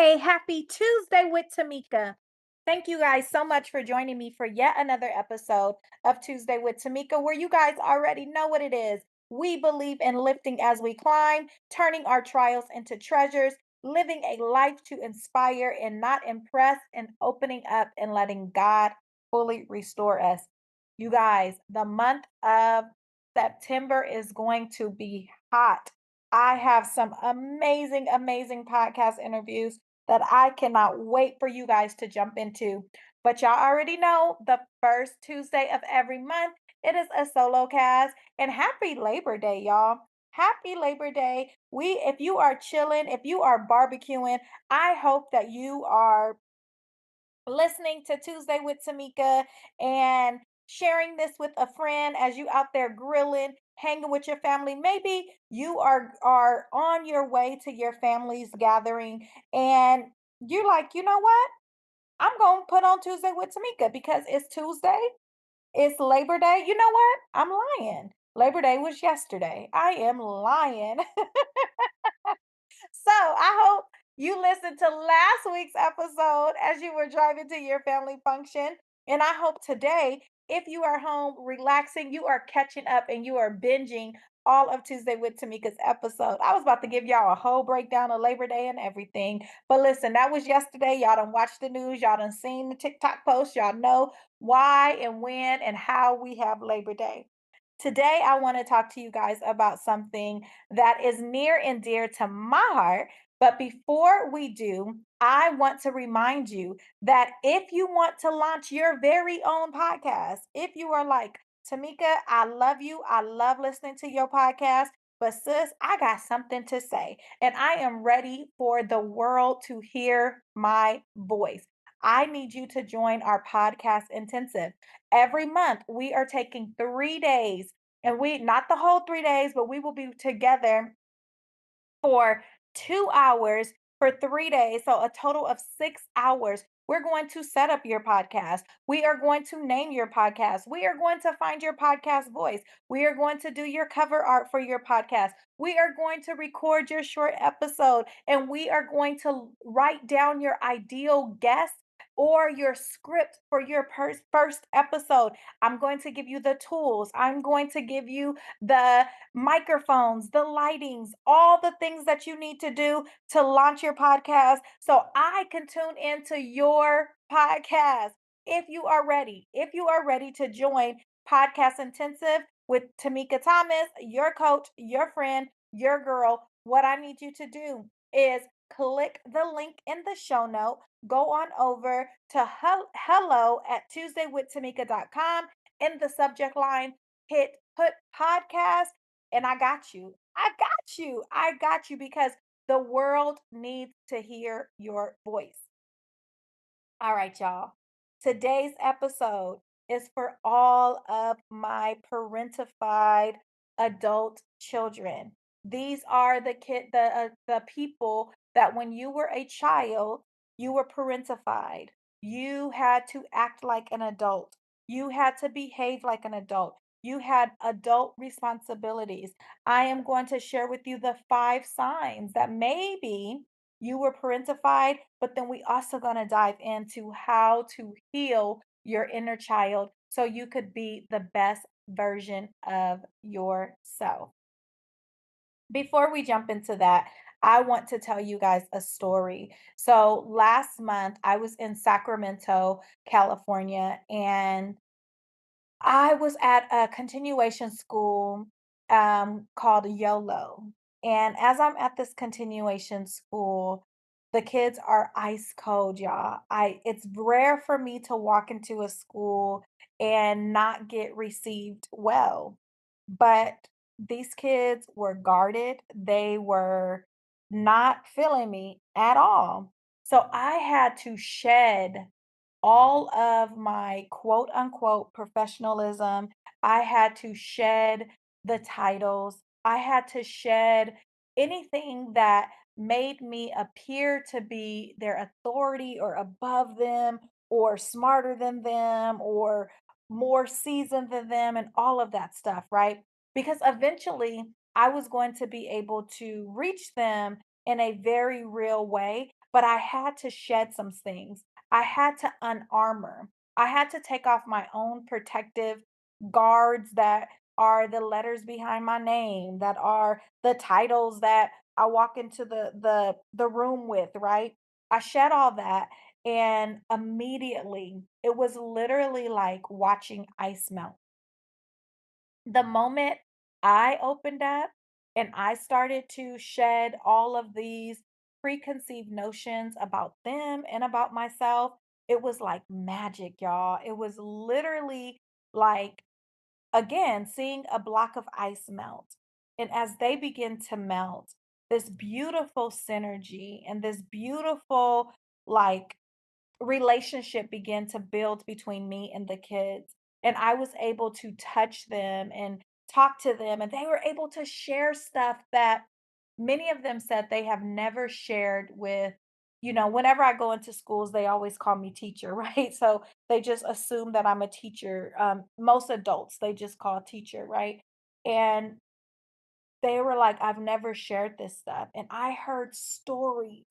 Hey, happy Tuesday with Tamika. Thank you guys so much for joining me for yet another episode of Tuesday with Tamika, where you guys already know what it is. We believe in lifting as we climb, turning our trials into treasures, living a life to inspire and not impress, and opening up and letting God fully restore us. You guys, the month of September is going to be hot. I have some amazing, amazing podcast interviews that I cannot wait for you guys to jump into. But y'all already know the first Tuesday of every month, it is a solo cast. And happy Labor Day, y'all. Happy Labor Day. If you are chilling, if you are barbecuing, I hope that you are listening to Tuesday with Tamika and sharing this with a friend as you out there grilling, hanging with your family. Maybe you are on your way to your family's gathering and you're like, you know what? I'm going to put on Tuesday with Tamika because it's Tuesday. It's Labor Day. You know what? I'm lying. Labor Day was yesterday. I am lying. So I hope you listened to last week's episode as you were driving to your family function. And I hope today, if you are home relaxing, you are catching up and you are binging all of Tuesday with Tamika's episode. I was about to give y'all a whole breakdown of Labor Day and everything. But listen, that was yesterday. Y'all done watched the news. Y'all done seen the TikTok posts. Y'all know why and when and how we have Labor Day. Today, I want to talk to you guys about something that is near and dear to my heart. But before we do, I want to remind you that if you want to launch your very own podcast, if you are like, Tamika, I love you, I love listening to your podcast, but sis, I got something to say, and I am ready for the world to hear my voice. I need you to join our podcast intensive. Every month, we are taking 3 days, and we not the whole 3 days, but we will be together for 2 hours for 3 days. So a total of 6 hours. We're going to set up your podcast. We are going to name your podcast. We are going to find your podcast voice. We are going to do your cover art for your podcast. We are going to record your short episode and we are going to write down your ideal guest or your script for your first episode. I'm going to give you the tools. I'm going to give you the microphones, the lightings, all the things that you need to do to launch your podcast so I can tune into your podcast. If you are ready to join Podcast Intensive with Tamika Thomas, your coach, your friend, your girl, what I need you to do is click the link in the show note, go on over to hello at tuesdaywithtamika.com in the subject line, put podcast and I got you. I got you. I got you because the world needs to hear your voice. All right, y'all. Today's episode is for all of my parentified adult children. These are the people that when you were a child, you were parentified. You had to act like an adult. You had to behave like an adult. You had adult responsibilities. I am going to share with you the 5 signs that maybe you were parentified, but then we also going to dive into how to heal your inner child so you could be the best version of yourself. Before we jump into that, I want to tell you guys a story. So last month, I was in Sacramento, California, and I was at a continuation school called YOLO. And as I'm at this continuation school, the kids are ice cold, y'all. It's rare for me to walk into a school and not get received well. But these kids were guarded. They were not feeling me at all. So I had to shed all of my quote unquote professionalism. I had to shed the titles. I had to shed anything that made me appear to be their authority or above them or smarter than them or more seasoned than them and all of that stuff, right? Because eventually I was going to be able to reach them in a very real way, but I had to shed some things. I had to unarmor. I had to take off my own protective guards that are the letters behind my name, that are the titles that I walk into the room with, right? I shed all that and immediately it was literally like watching ice melt. The moment I opened up and I started to shed all of these preconceived notions about them and about myself, it was like magic, y'all. It was literally like, again, seeing a block of ice melt. And as they begin to melt, this beautiful synergy and this beautiful, like, relationship began to build between me and the kids. And I was able to touch them and talk to them, and they were able to share stuff that many of them said they have never shared with. Whenever I go into schools, they always call me teacher, right? So they just assume that I'm a teacher. Most adults, they just call teacher, right? And they were like, I've never shared this stuff. And I heard stories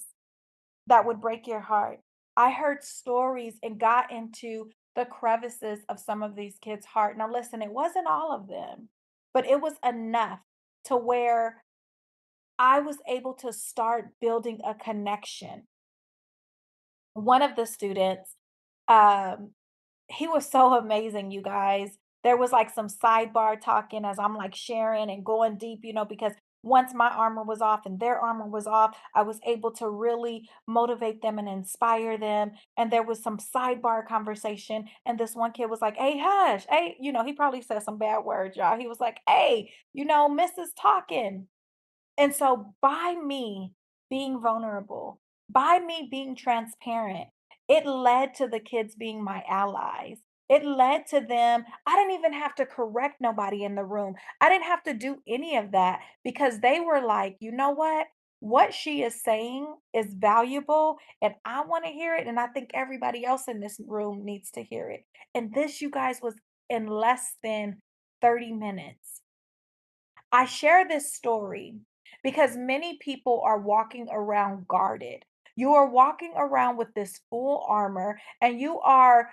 that would break your heart. I heard stories and got into the crevices of some of these kids' heart. Now, listen, it wasn't all of them, but it was enough to where I was able to start building a connection. One of the students, um, he was so amazing, you guys. There was like some sidebar talking as I'm like sharing and going deep, because once my armor was off and their armor was off, I was able to really motivate them and inspire them. And there was some sidebar conversation. And this one kid was like, hey, hush. Hey, he probably said some bad words, y'all. He was like, hey, Mrs. Talking. And so by me being vulnerable, by me being transparent, it led to the kids being my allies. It led to them. I didn't even have to correct nobody in the room. I didn't have to do any of that because they were like, you know what? What she is saying is valuable and I want to hear it. And I think everybody else in this room needs to hear it. And this, you guys, was in less than 30 minutes. I share this story because many people are walking around guarded. You are walking around with this full armor and you are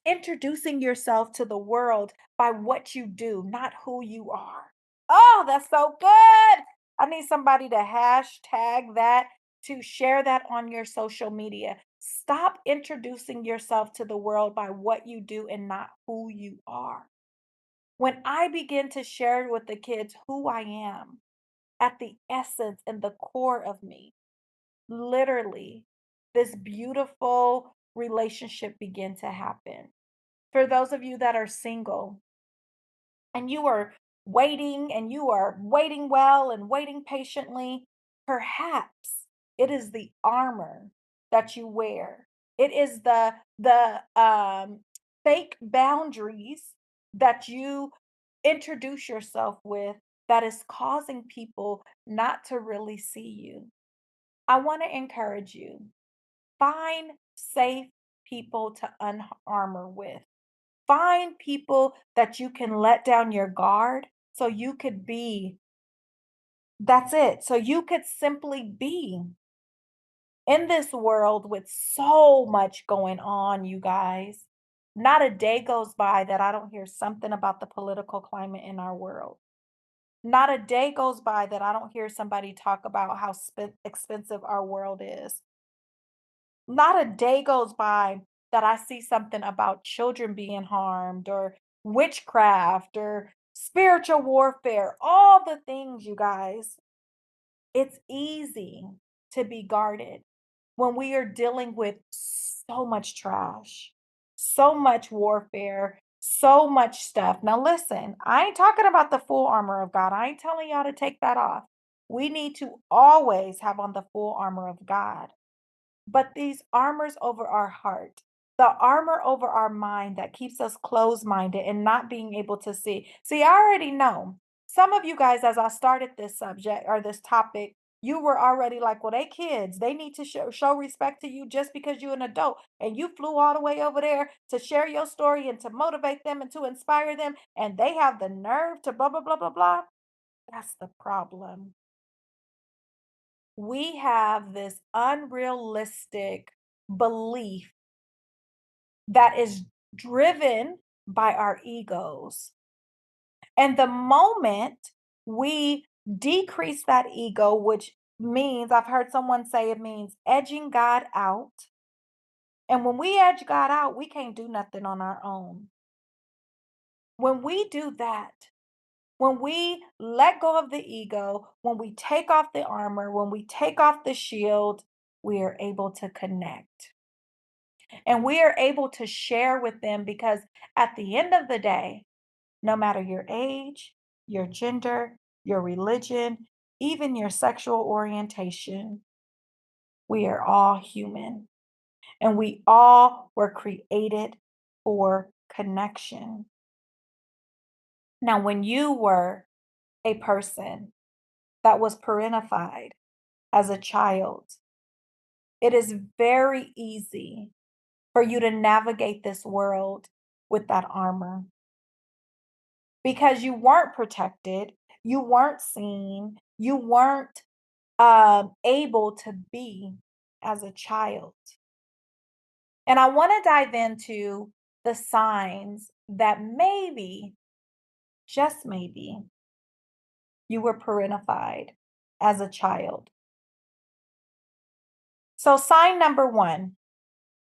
introducing yourself to the world by what you do, not who you are. Oh, that's so good. I need somebody to hashtag that, to share that on your social media. Stop introducing yourself to the world by what you do and not who you are. When I begin to share with the kids who I am at the essence and the core of me, literally, this beautiful relationship began to happen. For those of you that are single, and you are waiting well and waiting patiently, perhaps it is the armor that you wear. It is the fake boundaries that you introduce yourself with that is causing people not to really see you. I want to encourage you. Find safe people to unarmor with. Find people that you can let down your guard so you could be, that's it. So you could simply be in this world with so much going on, you guys. Not a day goes by that I don't hear something about the political climate in our world. Not a day goes by that I don't hear somebody talk about how expensive our world is. Not a day goes by that I see something about children being harmed or witchcraft or spiritual warfare, all the things, you guys. It's easy to be guarded when we are dealing with so much trash, so much warfare, so much stuff. Now, listen, I ain't talking about the full armor of God. I ain't telling y'all to take that off. We need to always have on the full armor of God. But these armors over our heart, the armor over our mind that keeps us closed minded and not being able to see. See, I already know some of you guys, as I started this subject or this topic, you were already like, well, they kids, they need to show respect to you just because you're an adult. And you flew all the way over there to share your story and to motivate them and to inspire them. And they have the nerve to blah, blah, blah, blah, blah. That's the problem. we have this unrealistic belief that is driven by our egos. And the moment we decrease that ego, which means, I've heard someone say it means edging God out. And when we edge God out, we can't do nothing on our own. When we do that, when we let go of the ego, when we take off the armor, when we take off the shield, we are able to connect. And we are able to share with them because at the end of the day, no matter your age, your gender, your religion, even your sexual orientation, we are all human and we all were created for connection. Now, when you were a person that was parentified as a child, it is very easy for you to navigate this world with that armor because you weren't protected, you weren't seen, you weren't able to be as a child. And I want to dive into the signs that maybe, just maybe, you were parentified as a child. So, sign number one,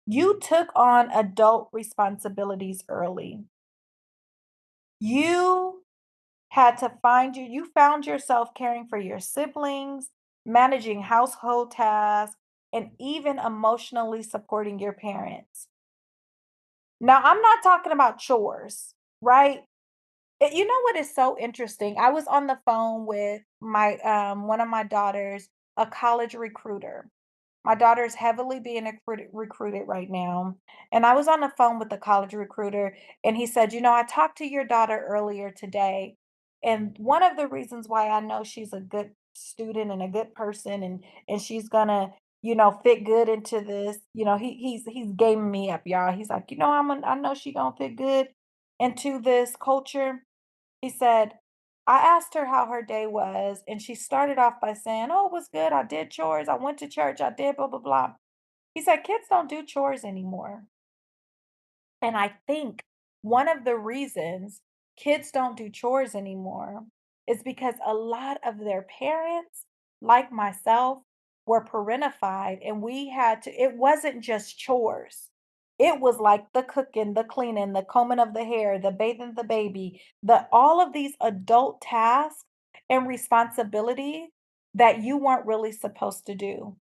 you took on adult responsibilities early. You you found yourself caring for your siblings, managing household tasks, and even emotionally supporting your parents. Now, I'm not talking about chores, right? You know what is so interesting? I was on the phone with my one of my daughters, a college recruiter. My daughter's heavily being recruited right now. And I was on the phone with the college recruiter, and he said, I talked to your daughter earlier today. And one of the reasons why I know she's a good student and a good person and she's gonna, fit good into this, he's gaming me up, y'all. He's like, I know she gonna fit good into this culture. He said, I asked her how her day was, and she started off by saying, "Oh, it was good. I did chores. I went to church. I did blah, blah, blah." He said, kids don't do chores anymore. And I think one of the reasons kids don't do chores anymore is because a lot of their parents, like myself, were parentified and we had to, it wasn't just chores. It was like the cooking, the cleaning, the combing of the hair, the bathing the baby, the all of these adult tasks and responsibility that you weren't really supposed to do.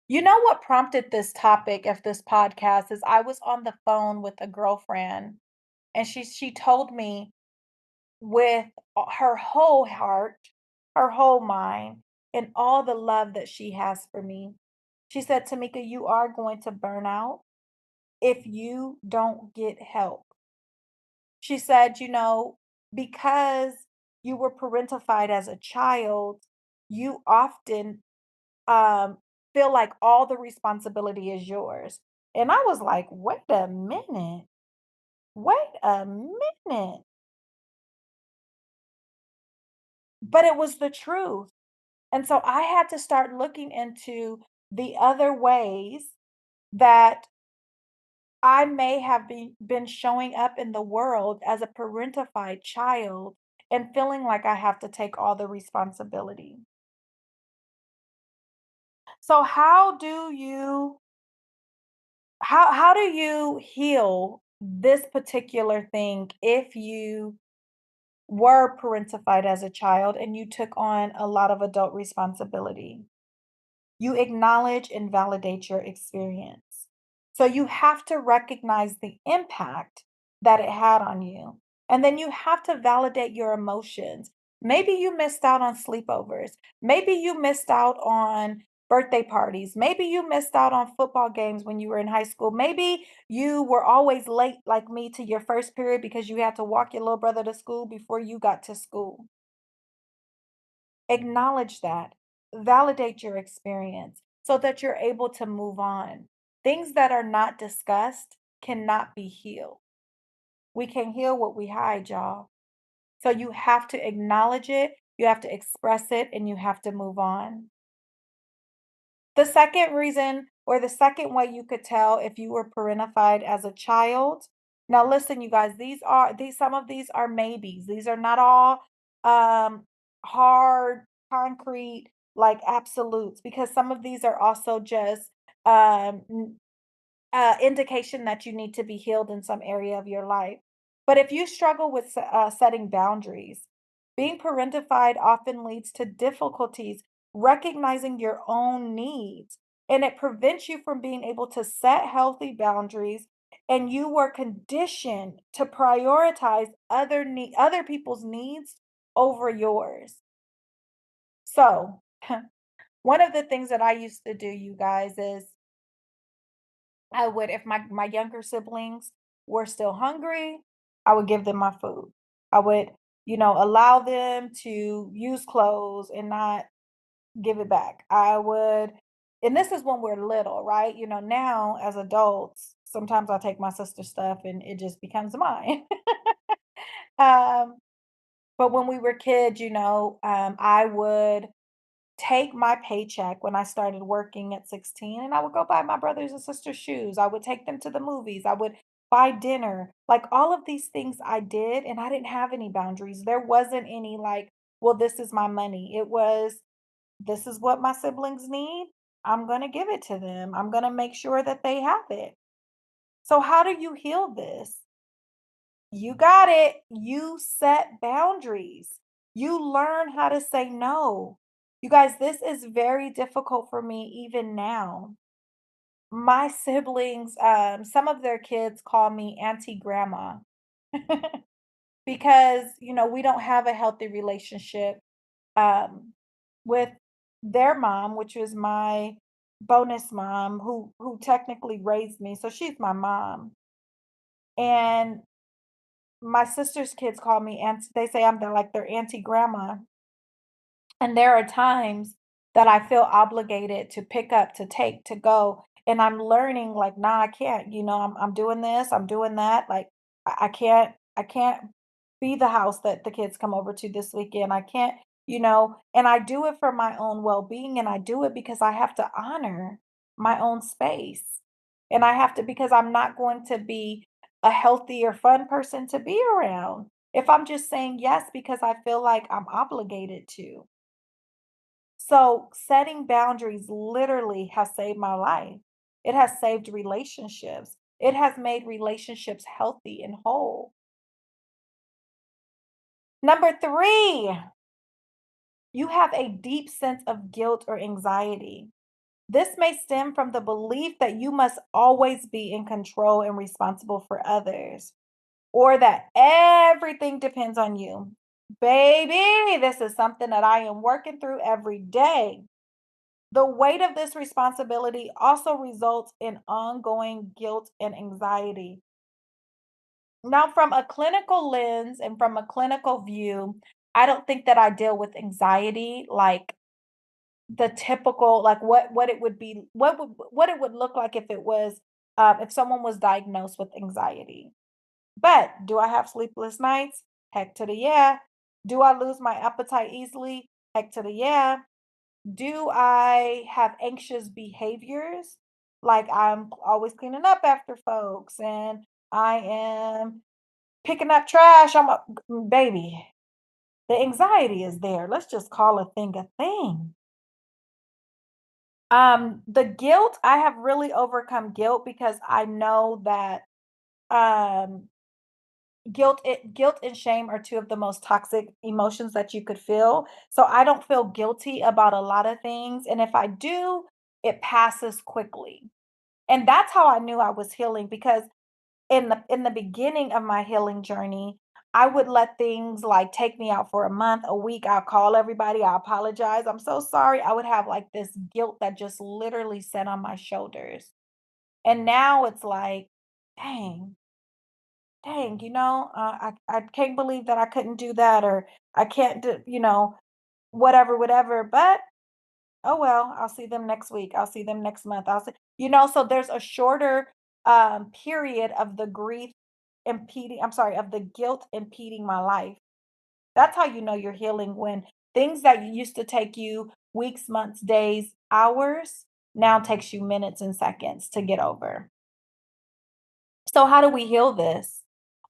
You know what prompted this topic of this podcast is I was on the phone with a girlfriend and she told me with her whole heart, her whole mind, and all the love that she has for me. She said, Tamika, you are going to burn out if you don't get help. She said, because you were parentified as a child, you often um, feel like all the responsibility is yours. And I was like, wait a minute, wait a minute. But it was the truth. And so I had to start looking into the other ways that I may have been showing up in the world as a parentified child and feeling like I have to take all the responsibility. So how do you heal this particular thing if you were parentified as a child and you took on a lot of adult responsibility? You acknowledge and validate your experience. So you have to recognize the impact that it had on you. And then you have to validate your emotions. Maybe you missed out on sleepovers. Maybe you missed out on birthday parties. Maybe you missed out on football games when you were in high school. Maybe you were always late, like me, to your first period because you had to walk your little brother to school before you got to school. Acknowledge that. Validate your experience so that you're able to move on. Things that are not discussed cannot be healed. We can heal what we hide, y'all. So you have to acknowledge it, you have to express it, and you have to move on. The second reason or the second way you could tell if you were parentified as a child. Now listen, you guys, these some of these are maybes. These are not all um hard, concrete, like absolutes, because some of these are also just indication that you need to be healed in some area of your life. But if you struggle with setting boundaries, being parentified often leads to difficulties recognizing your own needs, and it prevents you from being able to set healthy boundaries. And you were conditioned to prioritize other people's needs over yours. So, one of the things that I used to do, you guys, is I would, if my younger siblings were still hungry, I would give them my food. I would, allow them to use clothes and not give it back. I would, and this is when we're little, right? Now as adults, sometimes I take my sister's stuff and it just becomes mine. um, but when we were kids, I would take my paycheck when I started working at 16 and I would go buy my brothers and sisters shoes. I would take them to the movies. I would buy dinner. Like all of these things I did, and I didn't have any boundaries. There wasn't any like, well, this is my money. It was, this is what my siblings need. I'm going to give it to them. I'm going to make sure that they have it. So, how do you heal this? You got it. You set boundaries. You learn how to say no. You guys, this is very difficult for me even now. My siblings, some of their kids call me Auntie Grandma because, we don't have a healthy relationship um, with their mom, which was my bonus mom who technically raised me. So she's my mom. And my sister's kids call me aunt. They say I'm their auntie grandma. And there are times that I feel obligated to pick up, to take, to go. And I'm learning like, nah, I can't, I'm doing this, I'm doing that. Like I can't be the house that the kids come over to this weekend. I can't, and I do it for my own well-being and I do it because I have to honor my own space. And I have to, because I'm not going to be a healthy or fun person to be around if I'm just saying yes because I feel like I'm obligated to. So, setting boundaries literally has saved my life. It has saved relationships. It has made relationships healthy and whole. Number three, you have a deep sense of guilt or anxiety. This may stem from the belief that you must always be in control and responsible for others, or that everything depends on you. Baby, this is something that I am working through every day. The weight of this responsibility also results in ongoing guilt and anxiety. Now, from a clinical lens and from a clinical view, I don't think that I deal with anxiety like the typical, like what it would be, what it would look like if it was if someone was diagnosed with anxiety. But do I have sleepless nights? Heck to the yeah. Do I lose my appetite easily? Heck to the yeah. Do I have anxious behaviors? Like I'm always cleaning up after folks and I am picking up trash. Baby. The anxiety is there. Let's just call a thing a thing. The guilt, I have really overcome guilt because I know that um guilt and shame are two of the most toxic emotions that you could feel. So I don't feel guilty about a lot of things. And if I do, it passes quickly. And that's how I knew I was healing because in the beginning of my healing journey, I would let things like take me out for a month, a week. I'll call everybody. I apologize. I'm so sorry. I would have like this guilt that just literally sat on my shoulders. And now it's like, dang, dang, I can't believe that I couldn't do that or I can't do, whatever, whatever. But oh well, I'll see them next week. I'll see them next month. So there's a shorter period of the grief impeding, I'm sorry, of the guilt impeding my life. That's how you know you're healing when things that used to take you weeks, months, days, hours. now takes you minutes and seconds to get over. So, how do we heal this?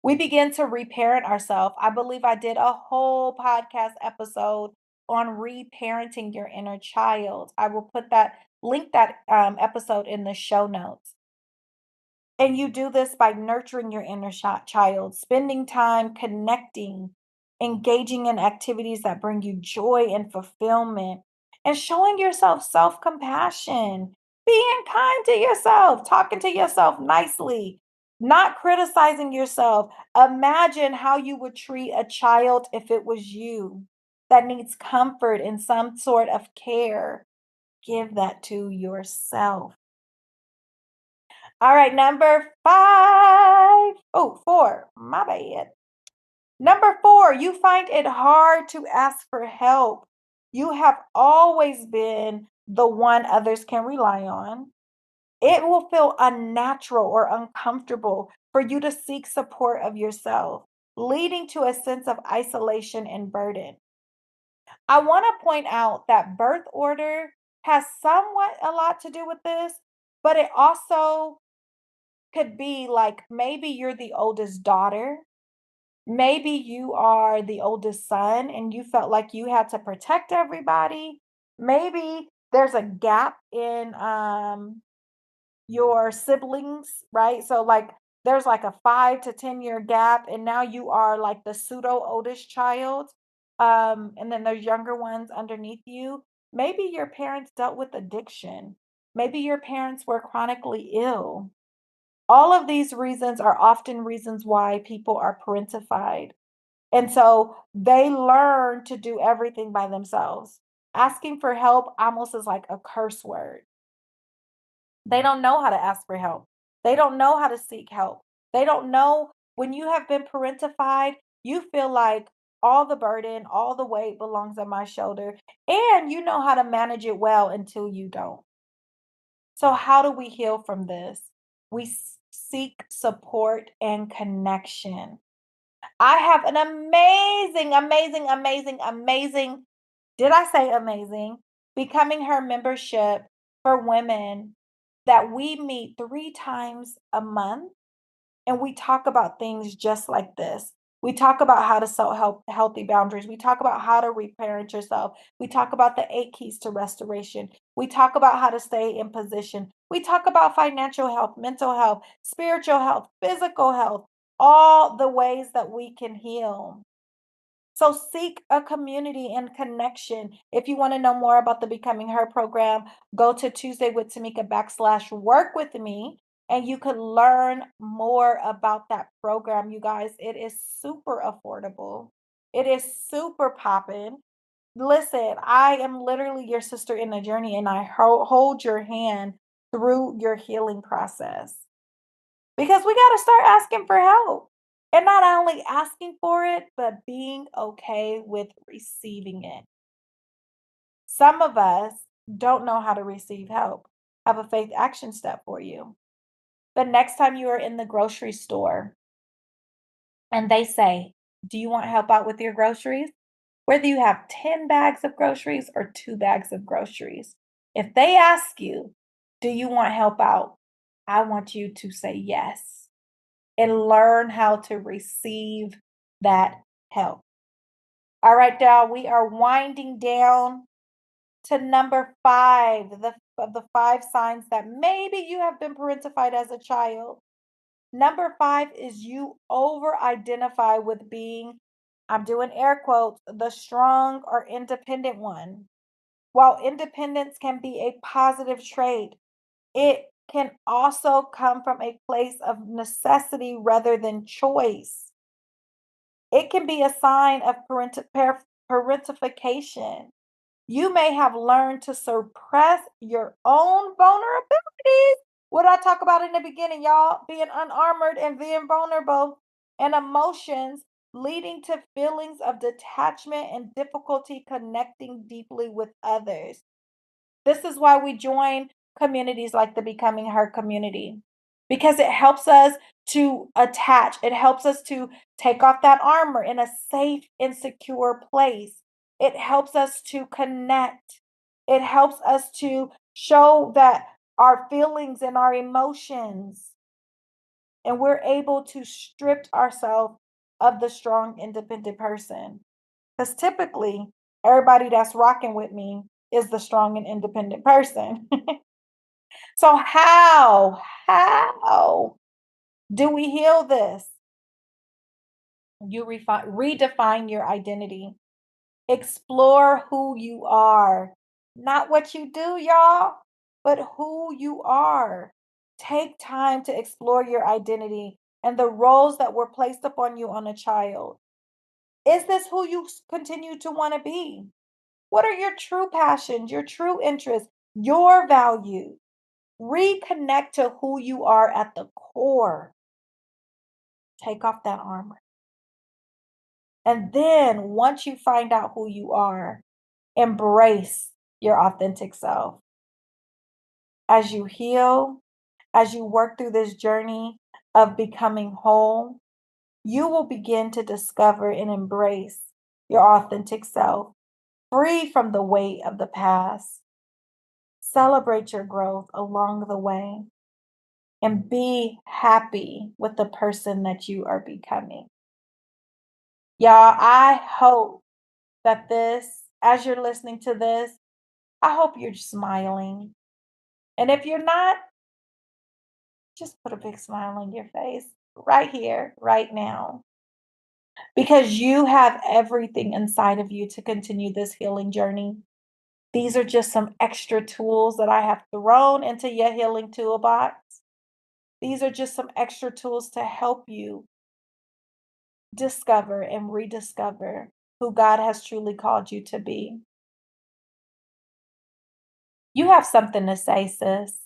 We begin to reparent ourselves. I believe I did a whole podcast episode on reparenting your inner child. I will put that link that episode in the show notes. And you do this by nurturing your inner child, spending time connecting, engaging in activities that bring you joy and fulfillment, and showing yourself self compassion, being kind to yourself, talking to yourself nicely, not criticizing yourself. Imagine how you would treat a child if it was you that needs comfort and some sort of care. Give that to yourself. All right, number 5. Oh, 4. My bad. Number 4, you find it hard to ask for help. You have always been the one others can rely on. It will feel unnatural or uncomfortable for you to seek support of yourself, leading to a sense of isolation and burden. I want to point out that birth order has somewhat a lot to do with this, but it also could be like maybe you're the oldest daughter, maybe you are the oldest son and you felt like you had to protect everybody. Maybe there's a gap in your siblings, right? So like there's like a 5 to 10 year gap and now you are like the pseudo oldest child. And then there's younger ones underneath you. Maybe your parents dealt with addiction. Maybe your parents were chronically ill. All of these reasons are often reasons why people are parentified. And so they learn to do everything by themselves. Asking for help almost is like a curse word. They don't know how to ask for help. They don't know how to seek help. They don't know when you have been parentified, you feel like all the burden, all the weight belongs on my shoulder, and you know how to manage it well until you don't. So, how do we heal from this? We seek support and connection. I have an amazing, did I say amazing? Becoming Her membership for women that we meet 3 times a month and we talk about things just like this. We talk about how to set healthy boundaries. We talk about how to reparent yourself. We talk about the 8 keys to restoration. We talk about how to stay in position. We talk about financial health, mental health, spiritual health, physical health, all the ways that we can heal. So seek a community and connection. If you want to know more about the Becoming Her program, go to Tuesday with Tamika /work with me and you could learn more about that program. You guys, it is super affordable. It is super poppin'. Listen, I am literally your sister in the journey and I hold your hand through your healing process. Because we gotta start asking for help. And not only asking for it, but being okay with receiving it. Some of us don't know how to receive help. I have a faith action step for you. The next time you are in the grocery store and they say, "Do you want help out with your groceries?" Whether you have 10 bags of groceries or 2 bags of groceries, if they ask you, "Do you want help out?" I want you to say yes and learn how to receive that help. All right, y'all, we are winding down to number 5, of the 5 signs that maybe you have been parentified as a child. Number 5 is you over identify with being, I'm doing air quotes, the strong or independent one. While independence can be a positive trait, it can also come from a place of necessity rather than choice. It can be a sign of parentification. You may have learned to suppress your own vulnerabilities. What did I talk about in the beginning, y'all? Being unarmored and being vulnerable and emotions, leading to feelings of detachment and difficulty connecting deeply with others. This is why we join communities like the Becoming Her community, because it helps us to attach, it helps us to take off that armor in a safe and secure place. It helps us to connect. It helps us to show that our feelings and our emotions, and we're able to strip ourselves of the strong, independent person. Because typically, everybody that's rocking with me is the strong and independent person. So, how do we heal this? You redefine your identity. Explore who you are, not what you do, y'all, but who you are. Take time to explore your identity and the roles that were placed upon you on a child. Is this who you continue to want to be? What are your true passions, your true interests, your values? Reconnect to who you are at the core. Take off that armor. And then once you find out who you are, embrace your authentic self. As you heal, as you work through this journey of becoming whole, you will begin to discover and embrace your authentic self, free from the weight of the past. Celebrate your growth along the way and be happy with the person that you are becoming. Y'all, I hope that as you're listening to this, I hope you're smiling. And if you're not, just put a big smile on your face right here, right now, because you have everything inside of you to continue this healing journey. These are just some extra tools that I have thrown into your healing toolbox. These are just some extra tools to help you discover and rediscover who God has truly called you to be. You have something to say, sis.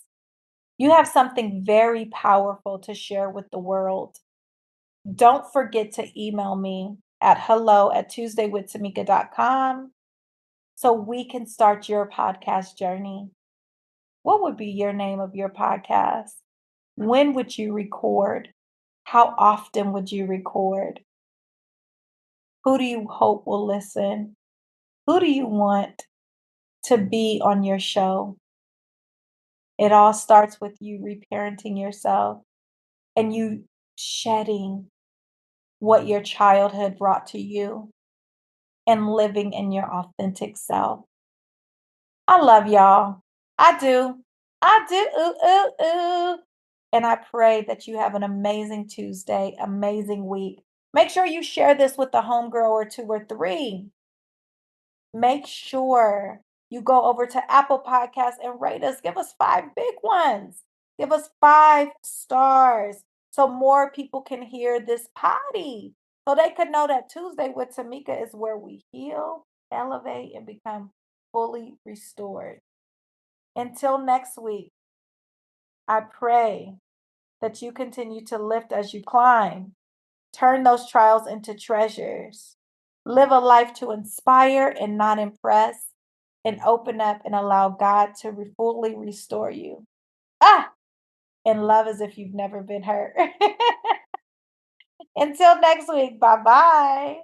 You have something very powerful to share with the world. Don't forget to email me at hello@tuesdaywithtamika.com so we can start your podcast journey. What would be your name of your podcast? When would you record? How often would you record? Who do you hope will listen? Who do you want to be on your show? It all starts with you reparenting yourself and you shedding what your childhood brought to you and living in your authentic self. I love y'all. I do. I do. Ooh, ooh, ooh. And I pray that you have an amazing Tuesday, amazing week. Make sure you share this with a homegirl or two or three. Make sure you go over to Apple Podcasts and rate us. Give us 5 big ones. Give us 5 stars so more people can hear this potty. So they could know that Tuesday with Tamika is where we heal, elevate, and become fully restored. Until next week, I pray that you continue to lift as you climb. Turn those trials into treasures. Live a life to inspire and not impress, and open up and allow God to fully restore you. Ah, and love as if you've never been hurt. Until next week, bye bye.